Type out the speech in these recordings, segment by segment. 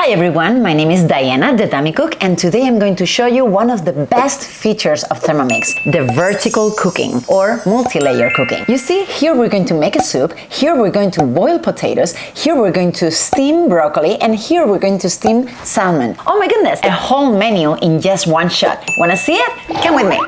Hi everyone, my name is Diana, the Dummy Cook, and today I'm going to show you one of the best features of Thermomix, the vertical cooking or multi-layer cooking. You see, here we're going to make a soup, here we're going to boil potatoes, here we're going to steam broccoli, and here we're going to steam salmon. Oh my goodness, a whole menu in just one shot. Wanna see it? Come with me.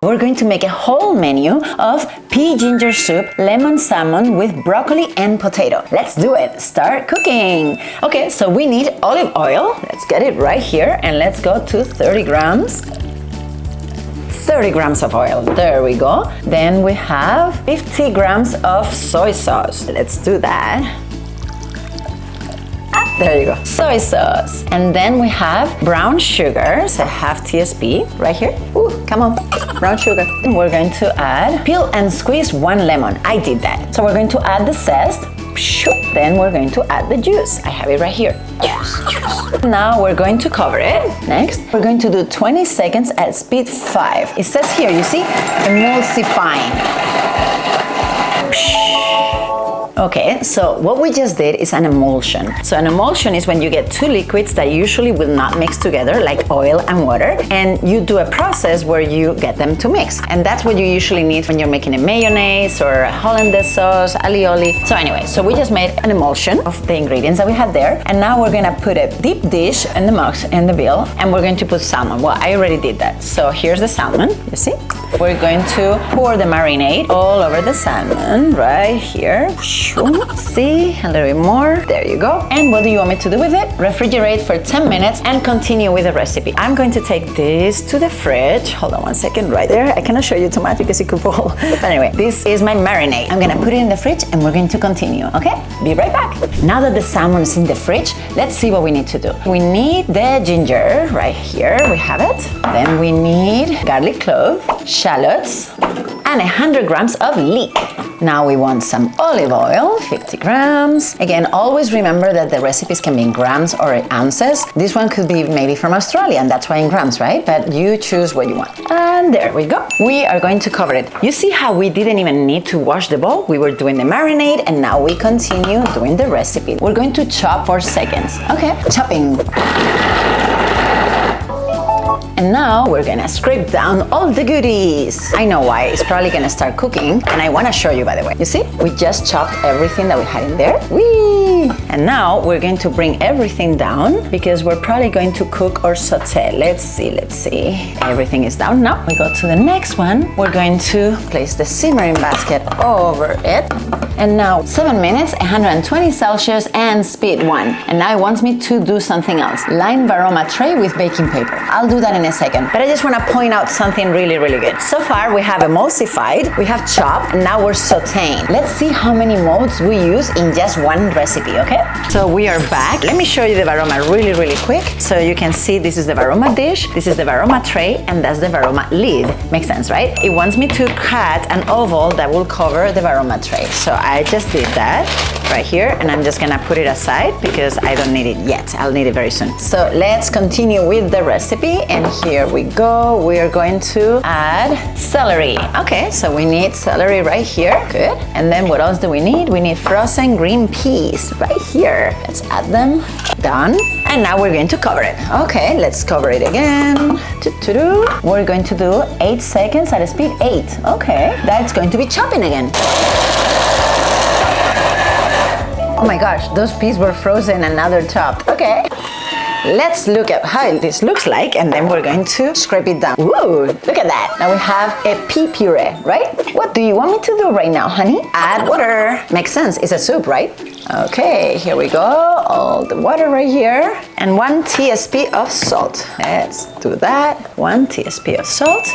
We're going to make a whole menu of pea ginger soup, lemon salmon with broccoli and potato. Let's do it. Start cooking. Okay, so we need olive oil. Let's get it right here and let's go to 30 grams. 30 grams of oil. There we go. Then we have 50 grams of soy sauce. Let's do that. There you go, soy sauce. And then we have brown sugar, so half TSP right here. Ooh, come on, brown sugar. And we're going to add, peel and squeeze 1 lemon. I did that. So we're going to add the zest. Then we're going to add the juice. I have it right here. Juice. Now we're going to cover it. Next, we're going to do 20 seconds at speed 5. It says here, you see, emulsifying. Okay, so what we just did is an emulsion. So an emulsion is when you get two liquids that usually will not mix together, like oil and water, and you do a process where you get them to mix. And that's what you usually need when you're making a mayonnaise or a hollandaise sauce, alioli. So anyway, so we just made an emulsion of the ingredients that we had there. And now we're gonna put a deep dish in the mux, in the bill, and we're going to put salmon. Well, I already did that. So here's the salmon, you see? We're going to pour the marinade all over the salmon right here. See, a little bit more. There you go. And what do you want me to do with it? Refrigerate for 10 minutes and continue with the recipe. I'm going to take this to the fridge. Hold on one second, right there. I cannot show you too much because it could fall. But anyway, this is my marinade. I'm gonna put it in the fridge and we're going to continue, okay? Be right back. Now that the salmon is in the fridge, let's see what we need to do. We need the ginger right here. We have it. Then we need garlic clove, shallots, and 100 grams of leek. Now we want some olive oil, 50 grams. Again, always remember that the recipes can be in grams or in ounces. This one could be maybe from Australia, and that's why in grams, right? But you choose what you want. And there we go. We are going to cover it. You see how we didn't even need to wash the bowl? We were doing the marinade, and now we continue doing the recipe. We're going to chop for seconds. Okay, chopping. And now we're gonna scrape down all the goodies. I know why, it's probably gonna start cooking, and I wanna show you, by the way. You see, we just chopped everything that we had in there. Whee! And now we're going to bring everything down because we're probably going to cook or saute. Let's see. Everything is down. Now we go to the next one. We're going to place the simmering basket over it. And now 7 minutes, 120 Celsius and speed 1. And now it wants me to do something else. Line Varoma tray with baking paper. I'll do that in a second, but I just want to point out something really good. So far we have emulsified, we have chopped, and now we're sauteing. Let's see how many modes we use in just one recipe, okay? So we are back. Let me show you the Varoma really quick. So you can see this is the Varoma dish, this is the Varoma tray, and that's the Varoma lid. Makes sense, right? It wants me to cut an oval that will cover the Varoma tray. So I just did that right here, and I'm just gonna put it aside because I don't need it yet. I'll need it very soon. So let's continue with the recipe, and here we go. We are going to add celery. Okay, so we need celery right here. Good. And then what else do we need? We need frozen green peas right here. Let's add them. Done. And now we're going to cover it. Okay, let's cover it again. We're going to do 8 seconds at speed 8. Okay, that's going to be chopping again. Oh my gosh, those peas were frozen and now they're chopped. Okay. Let's look at how this looks like, and then we're going to scrape it down. Ooh, look at that. Now we have a pea puree, right? What do you want me to do right now, honey? Add water. Makes sense, it's a soup, right? Okay, here we go. All the water right here. And 1 TSP of salt. Let's do that. 1 TSP of salt.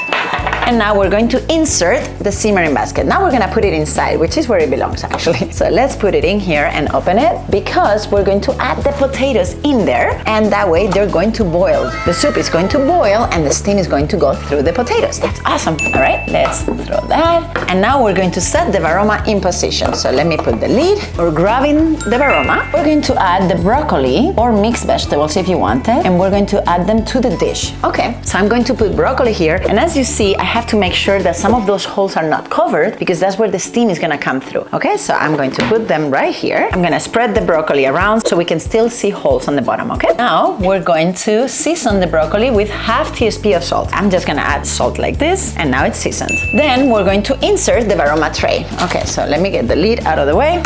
And now we're going to insert the simmering basket. Now we're gonna put it inside, which is where it belongs actually. So let's put it in here and open it because we're going to add the potatoes in there, and that way they're going to boil. The soup is going to boil and the steam is going to go through the potatoes. That's awesome. All right, let's throw that. And now we're going to set the Varoma in position. So let me put the lid. We're grabbing from the Varoma, we're going to add the broccoli or mixed vegetables if you want it, and we're going to add them to the dish. Okay, so I'm going to put broccoli here, and as you see, I have to make sure that some of those holes are not covered because that's where the steam is gonna come through. Okay, so I'm going to put them right here. I'm gonna spread the broccoli around so we can still see holes on the bottom, okay? Now, we're going to season the broccoli with half teaspoon of salt. I'm just gonna add salt like this, and now it's seasoned. Then we're going to insert the Varoma tray. Okay, so let me get the lid out of the way.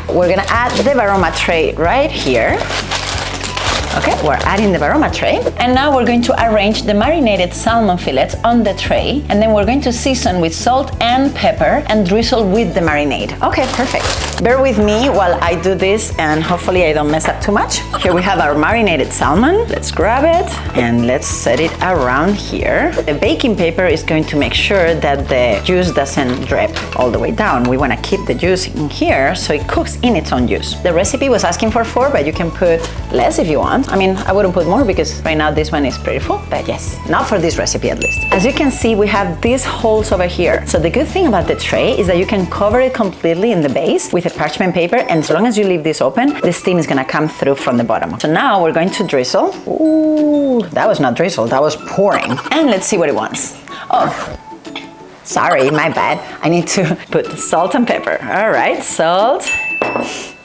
We're gonna add the Varoma tray right here. Okay, we're adding the Varoma tray. And now we're going to arrange the marinated salmon fillets on the tray. And then we're going to season with salt and pepper and drizzle with the marinade. Okay, perfect. Bear with me while I do this and hopefully I don't mess up too much. Here we have our marinated salmon. Let's grab it and let's set it around here. The baking paper is going to make sure that the juice doesn't drip all the way down. We want to keep the juice in here so it cooks in its own juice. The recipe was asking for 4, but you can put less if you want. I mean, I wouldn't put more because right now this one is pretty full, but yes, not for this recipe at least. As you can see, we have these holes over here. So the good thing about the tray is that you can cover it completely in the base with a parchment paper, and as long as you leave this open, the steam is gonna come through from the bottom. So now we're going to drizzle. Ooh, that was not drizzle, that was pouring. And let's see what it wants. Oh, sorry, my bad. I need to put salt and pepper. All right, salt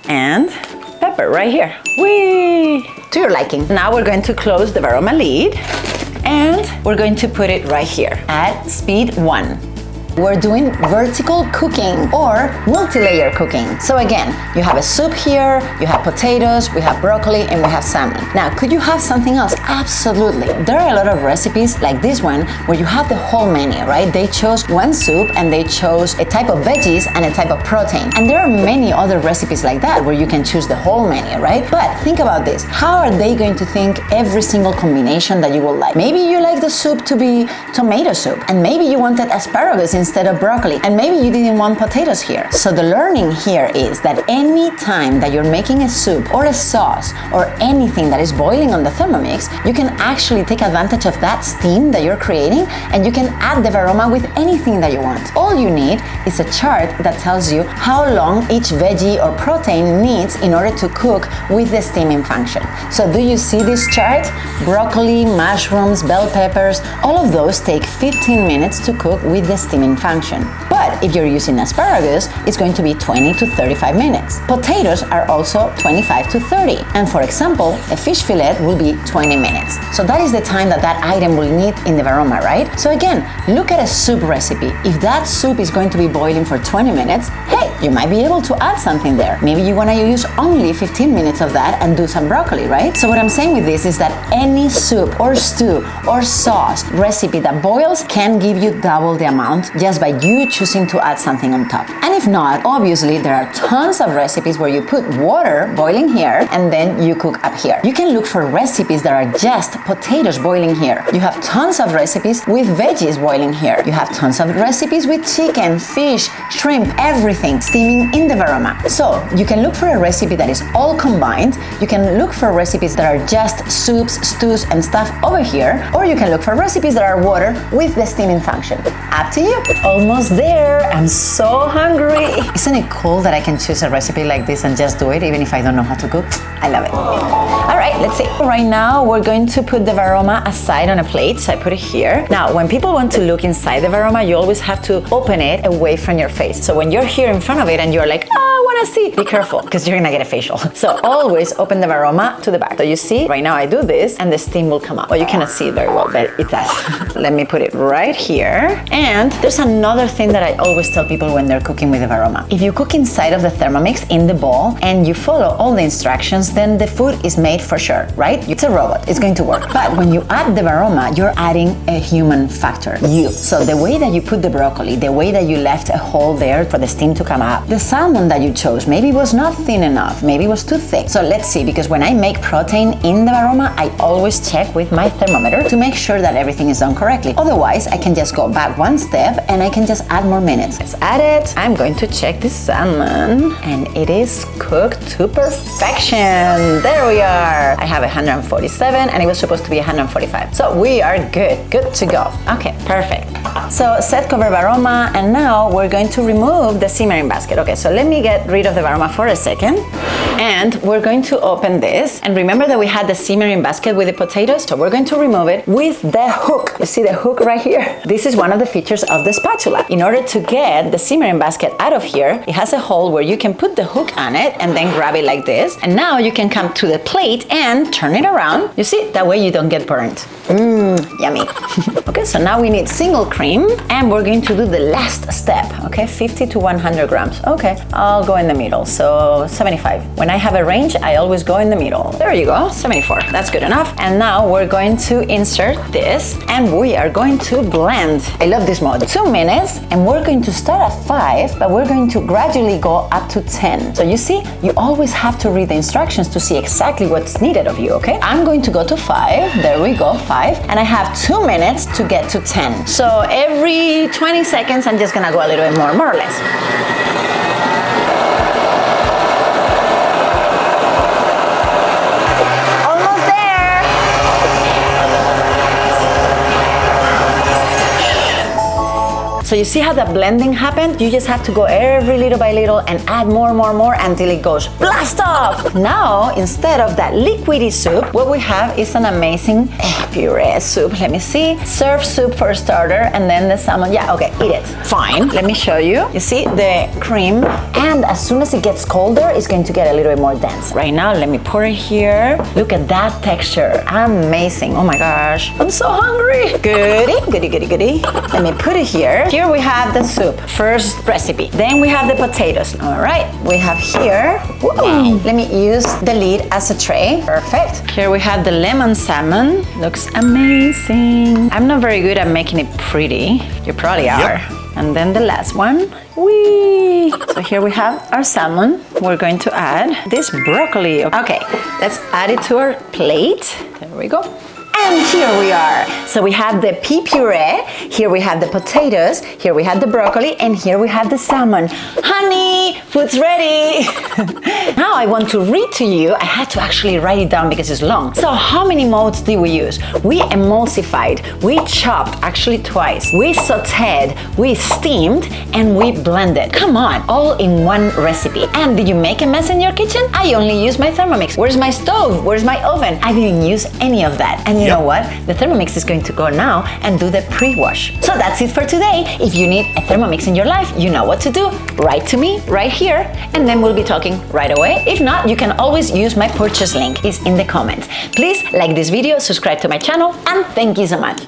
and pepper right here. Whee! To your liking. Now we're going to close the Varoma lid and we're going to put it right here at speed 1. We're doing vertical cooking or multi-layer cooking. So again, you have a soup here, you have potatoes, we have broccoli, and we have salmon. Now, could you have something else? Absolutely. There are a lot of recipes like this one where you have the whole menu, right? They chose one soup and they chose a type of veggies and a type of protein. And there are many other recipes like that where you can choose the whole menu, right? But think about this. How are they going to think every single combination that you will like? Maybe you like the soup to be tomato soup, and maybe you wanted asparagus instead of broccoli, and maybe you didn't want potatoes here. So the learning here is that any time that you're making a soup or a sauce or anything that is boiling on the Thermomix, you can actually take advantage of that steam that you're creating, and you can add the Varoma with anything that you want. All you need is a chart that tells you how long each veggie or protein needs in order to cook with the steaming function. So do you see this chart? Broccoli, mushrooms, bell peppers, all of those take 15 minutes to cook with the steaming function. But if you're using asparagus, it's going to be 20 to 35 minutes. Potatoes are also 25 to 30. And for example, a fish fillet will be 20 minutes. So that is the time that that item will need in the Varoma, right? So again, look at a soup recipe. If that soup is going to be boiling for 20 minutes, hey, you might be able to add something there. Maybe you want to use only 15 minutes of that and do some broccoli, right? So what I'm saying with this is that any soup or stew or sauce recipe that boils can give you double the amount just by you choosing to add something on top. And if not, obviously there are tons of recipes where you put water boiling here and then you cook up here. You can look for recipes that are just potatoes boiling here. You have tons of recipes with veggies boiling here. You have tons of recipes with chicken, fish, shrimp, everything steaming in the Varoma. So you can look for a recipe that is all combined. You can look for recipes that are just soups, stews, and stuff over here, or you can look for recipes that are water with the steaming function. Up to you. Almost there. I'm so hungry. Isn't it cool that I can choose a recipe like this and just do it even if I don't know how to cook? I love it. All right, let's see. Right now, we're going to put the Varoma aside on a plate. So I put it here. Now, when people want to look inside the Varoma, you always have to open it away from your face. So when you're here in front of it and you're like, I want to see, be careful because you're gonna get a facial. So always open the Varoma to the back. So you see, right now I do this and the steam will come up. Well, you cannot see it very well, but it does. Let me put it right here. And there's another thing that I always tell people when they're cooking with the Varoma. If you cook inside of the Thermomix in the bowl and you follow all the instructions, then the food is made for sure, right? It's a robot, it's going to work. But when you add the Varoma, you're adding a human factor, you. So the way that you put the broccoli, the way that you left a hole there for the steam to come up, the salmon that you chose maybe was not thin enough, maybe it was too thick. So let's see, because when I make protein in the Varoma, I always check with my thermometer to make sure that everything is done correctly. Otherwise, I can just go back one step and I can just add more minutes. Let's add it. I'm going to check the salmon and it is cooked to perfection. There we are. I have 147 and it was supposed to be 145. So we are good to go. Okay, perfect. So set cover Varoma, and now we're going to remove the simmering basket. Okay, so let me get rid of the Varoma for a second. And we're going to open this. And remember that we had the simmering basket with the potatoes? So we're going to remove it with the hook. You see the hook right here? This is one of the features of the spatula. In order to get the simmering basket out of here, it has a hole where you can put the hook on it and then grab it like this. And now you can come to the plate and turn it around. You see? That way you don't get burnt. Yummy. Okay, so now we need single cream and we're going to do the last step. Okay, 50 to 100 grams. Okay, I'll go in the middle. So 75. When I have a range, I always go in the middle. There you go, 74. That's good enough. And now we're going to insert this and we are going to blend. I love this mode. 2 minutes and we're going to start at 5, but we're going to gradually go up to 10. So you see, you always have to read the instructions to see exactly what's needed of you, okay? I'm going to go to 5. There we go, 5. And I have 2 minutes to get to 10. So every 20 seconds, I'm just gonna go a little bit more or less. So you see how the blending happened? You just have to go every little by little and add more until it goes blast off. Now, instead of that liquidy soup, what we have is an amazing puree soup. Let me see. Surf soup for a starter and then the salmon. Yeah, okay, eat it. Fine. Let me show you. You see the cream, and as soon as it gets colder, it's going to get a little bit more dense. Right now, let me pour it here. Look at that texture. Amazing. Oh my gosh. I'm so hungry. Goody. Let me put it here. Here we have the soup, first recipe. Then we have the potatoes. All right, we have here, wow. Let me use the lid as a tray. Perfect. Here we have the lemon salmon. Looks amazing. I'm not very good at making it pretty. You probably are. Yep. And then the last one. Whee! So here we have our salmon. We're going to add this broccoli. Okay, let's add it to our plate. There we go. And here we are. So we have the pea puree, here we have the potatoes, here we have the broccoli, and here we have the salmon. Honey, food's ready. Now I want to read to you. I had to actually write it down because it's long. So how many modes did we use? We emulsified, we chopped, actually twice. We sauteed, we steamed, and we blended. Come on, all in one recipe. And did you make a mess in your kitchen? I only used my Thermomix. Where's my stove? Where's my oven? I didn't use any of that. And you know what? The Thermomix is going to go now and do the pre-wash. So that's it for today. If you need a Thermomix in your life, you know what to do. Write to me right here, and then we'll be talking right away. If not, you can always use my purchase link. It's in the comments. Please like this video, subscribe to my channel, and thank you so much.